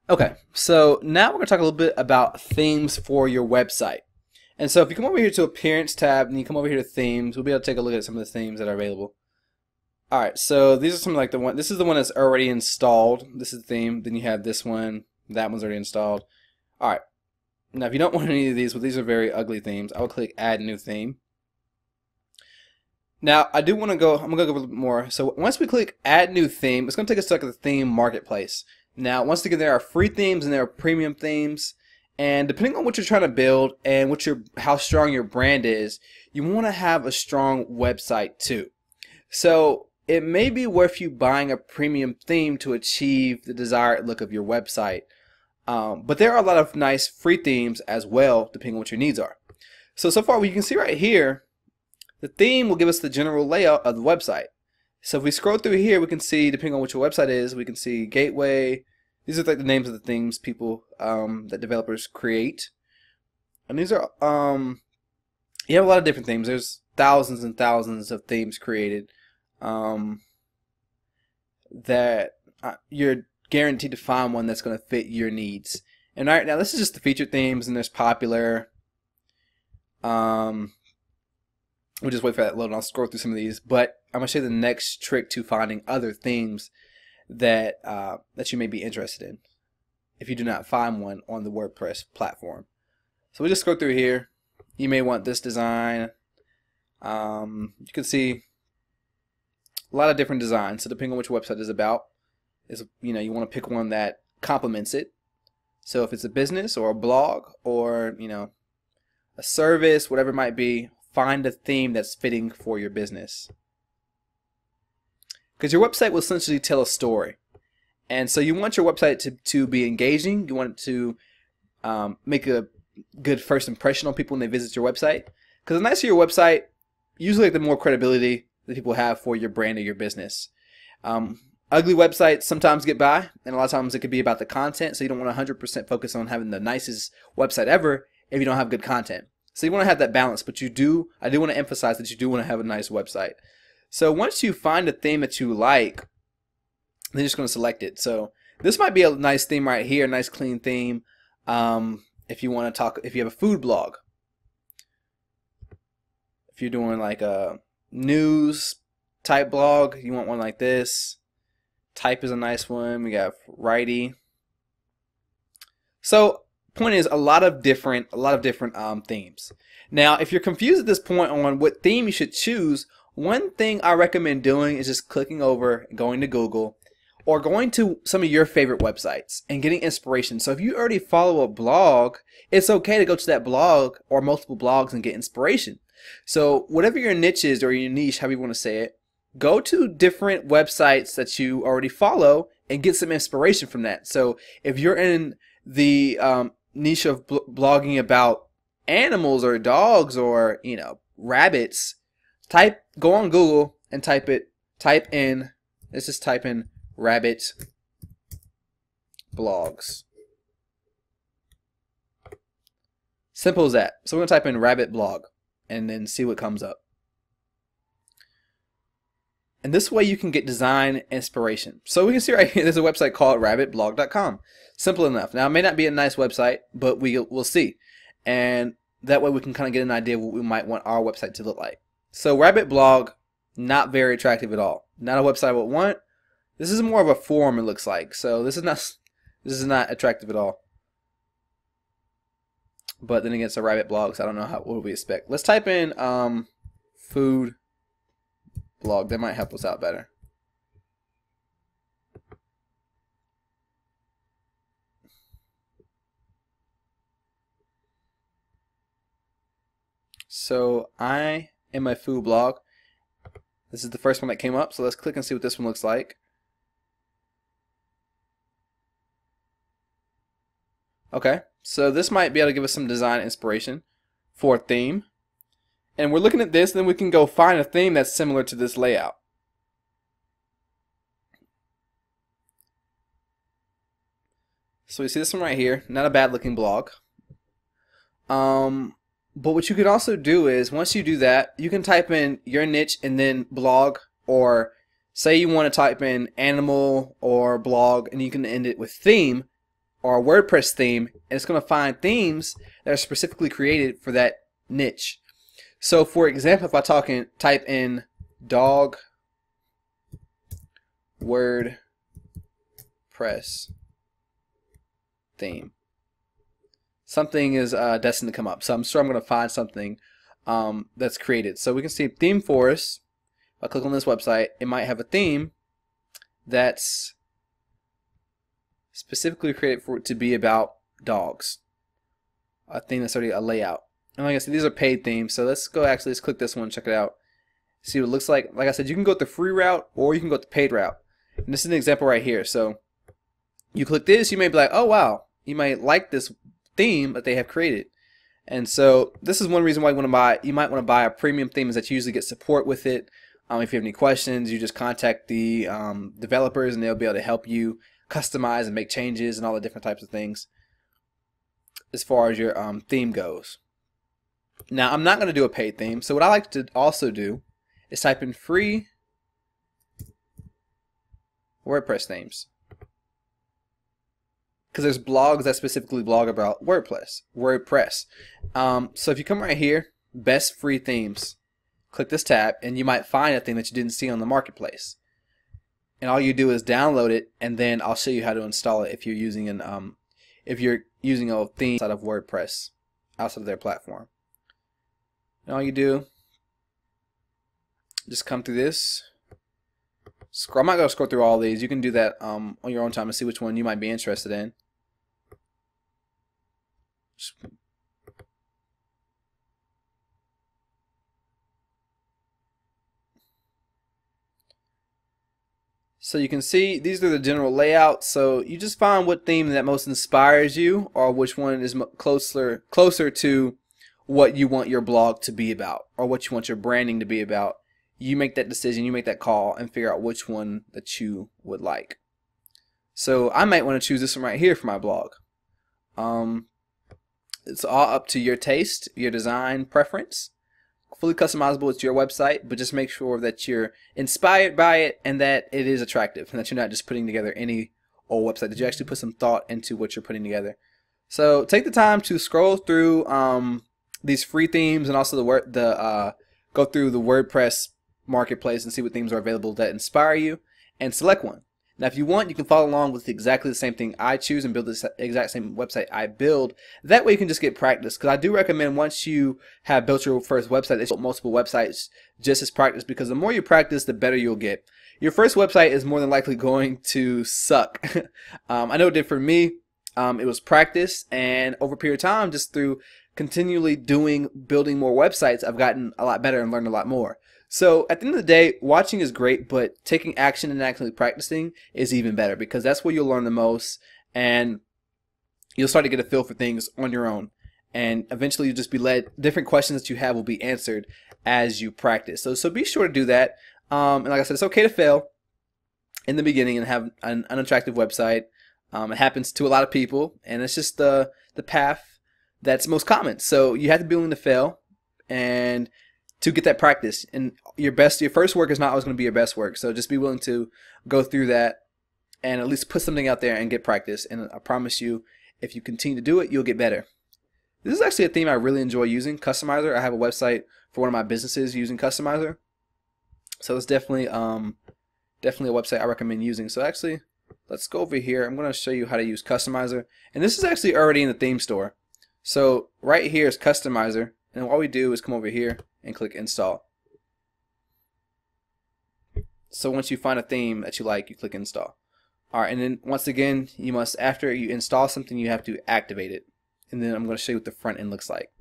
Okay, so now we're going to talk a little bit about themes for your website. And so if you come over here to Appearance tab and you come over here to Themes, we'll be able to take a look at some of the themes that are available. Alright, so these are some like this is the one that's already installed. This is the theme. Then you have this one. That one's already installed. Alright, now if you don't want any of these, well, these are very ugly themes. I will click Add New Theme. Now I do want to go, I'm going to go a little bit more. So once we click Add New Theme, it's going to take us to like the theme marketplace. Now, once again, there are free themes and there are premium themes, and depending on what you're trying to build and how strong your brand is, you want to have a strong website too. So it may be worth you buying a premium theme to achieve the desired look of your website. But there are a lot of nice free themes as well, depending on what your needs are. So far, what you can see right here, the theme will give us the general layout of the website. So if we scroll through here, we can see, depending on what your website is, we can see gateway. These are like the names of the themes that developers create. And these are, you have a lot of different themes. There's thousands and thousands of themes created that you're guaranteed to find one that's going to fit your needs. And right now, this is just the featured themes, and there's popular. We'll just wait for that to load, and I'll scroll through some of these. But I'm going to show you the next trick to finding other themes that that you may be interested in if you do not find one on the WordPress platform. So we just scroll through here. You may want this design. You can see a lot of different designs. So depending on which website is about, you want to pick one that complements it. So if it's a business or a blog or a service, whatever it might be, find a theme that's fitting for your business. Because your website will essentially tell a story. And so you want your website to be engaging. You want it to make a good first impression on people when they visit your website. Because the nicer your website, usually the more credibility that people have for your brand or your business. Ugly websites sometimes get by, and a lot of times it could be about the content. So you don't want to 100% focus on having the nicest website ever if you don't have good content. So you want to have that balance, but I do want to emphasize that you do want to have a nice website. So once you find a theme that you like, then you're just going to select it. So this might be a nice theme right here, a nice clean theme. If you want to talk, if you have a food blog, if you're doing like a news type blog, you want one like this. Type is a nice one. We got righty. So point is a lot of different themes. Now, if you're confused at this point on what theme you should choose, one thing I recommend doing is just clicking over, going to Google, or going to some of your favorite websites and getting inspiration. So if you already follow a blog, it's okay to go to that blog or multiple blogs and get inspiration. So whatever your niche is or your niche, however you want to say it, go to different websites that you already follow and get some inspiration from that. So if you're in the niche of blogging about animals or dogs or rabbits, go on Google and type in rabbit blogs. Simple as that. So we're going to type in rabbit blog and then see what comes up. And this way you can get design inspiration. So we can see right here there's a website called rabbitblog.com. Simple enough. Now it may not be a nice website, but we'll see. And that way we can kind of get an idea of what we might want our website to look like. So rabbit blog, not very attractive at all. Not a website I would want. This is more of a forum, it looks like. So this is not attractive at all. But then again, it's a rabbit blog, so I don't know what we expect. Let's type in food blog. That might help us out better. So I am my food blog. This is the first one that came up, so let's click and see what this one looks like. Okay, so this might be able to give us some design inspiration for a theme. And we're looking at this, then we can go find a theme that's similar to this layout. So we see this one right here, not a bad looking blog. But what you can also do is, once you do that, you can type in your niche and then blog, or say you want to type in animal or blog and you can end it with theme, our WordPress theme, and it's going to find themes that are specifically created for that niche. So for example, if I type in dog WordPress theme, something is destined to come up. So I'm sure I'm going to find something that's created. So we can see theme forest. If I click on this website, it might have a theme that's specifically created for it to be about dogs. A theme that's already a layout. And like I said, these are paid themes. So let's click this one, check it out. See what it looks like. Like I said, you can go the free route or you can go the paid route. And this is an example right here. So you click this, you may be like, oh wow, you might like this theme that they have created. And so this is one reason why you might want to buy a premium theme, is that you usually get support with it. If you have any questions, you just contact the developers and they'll be able to help you customize and make changes and all the different types of things as far as your theme goes. Now I'm not going to do a paid theme, so what I like to also do is type in free WordPress themes, because there's blogs that specifically blog about WordPress. So if you come right here, best free themes, click this tab and you might find a thing that you didn't see on the marketplace. And all you do is download it, and then I'll show you how to install it if you're using a theme outside of WordPress, outside of their platform. And all you do, just come through this. I'm not going to scroll through all these. You can do that on your own time and see which one you might be interested in. So you can see these are the general layouts. So you just find what theme that most inspires you, or which one is closer to what you want your blog to be about, or what you want your branding to be about. You make that decision, you make that call, and figure out which one that you would like. So I might want to choose this one right here for my blog. It's all up to your taste, your design preference. Fully customizable, it's your website, but just make sure that you're inspired by it and that it is attractive, and that you're not just putting together any old website, that you actually put some thought into what you're putting together. So take the time to scroll through these free themes, and also go through the WordPress marketplace and see what themes are available that inspire you, and select one. Now if you want, you can follow along with exactly the same thing I choose and build the exact same website I build. That way you can just get practice, because I do recommend once you have built your first website, that you build multiple websites just as practice, because the more you practice, the better you'll get. Your first website is more than likely going to suck. I know it did for me. It was practice, and over a period of time, just through continually building more websites, I've gotten a lot better and learned a lot more. So at the end of the day, watching is great, but taking action and actually practicing is even better, because that's where you'll learn the most, and you'll start to get a feel for things on your own. And eventually you'll just be led, different questions that you have will be answered as you practice. So be sure to do that. And like I said, it's okay to fail in the beginning and have an unattractive website. It happens to a lot of people, and it's just the path that's most common. So you have to be willing to fail and to get that practice. And your first work is not always going to be your best work. So just be willing to go through that and at least put something out there and get practice. And I promise you, if you continue to do it, you'll get better. This is actually a theme I really enjoy using, Customizer. I have a website for one of my businesses using Customizer. So it's definitely a website I recommend using. So actually, let's go over here. I'm going to show you how to use Customizer. And this is actually already in the theme store. So right here is Customizer. And all we do is come over here and click Install. So once you find a theme that you like, you click Install. Alright, and then once again, you must, after you install something, you have to activate it. And then I'm going to show you what the front end looks like.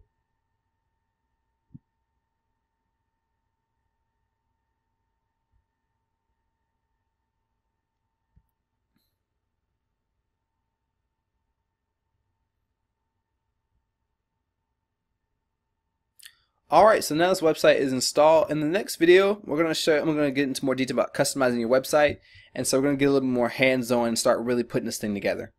Alright, so now this website is installed. In the next video, I'm going to get into more detail about customizing your website. And so we're going to get a little bit more hands-on and start really putting this thing together.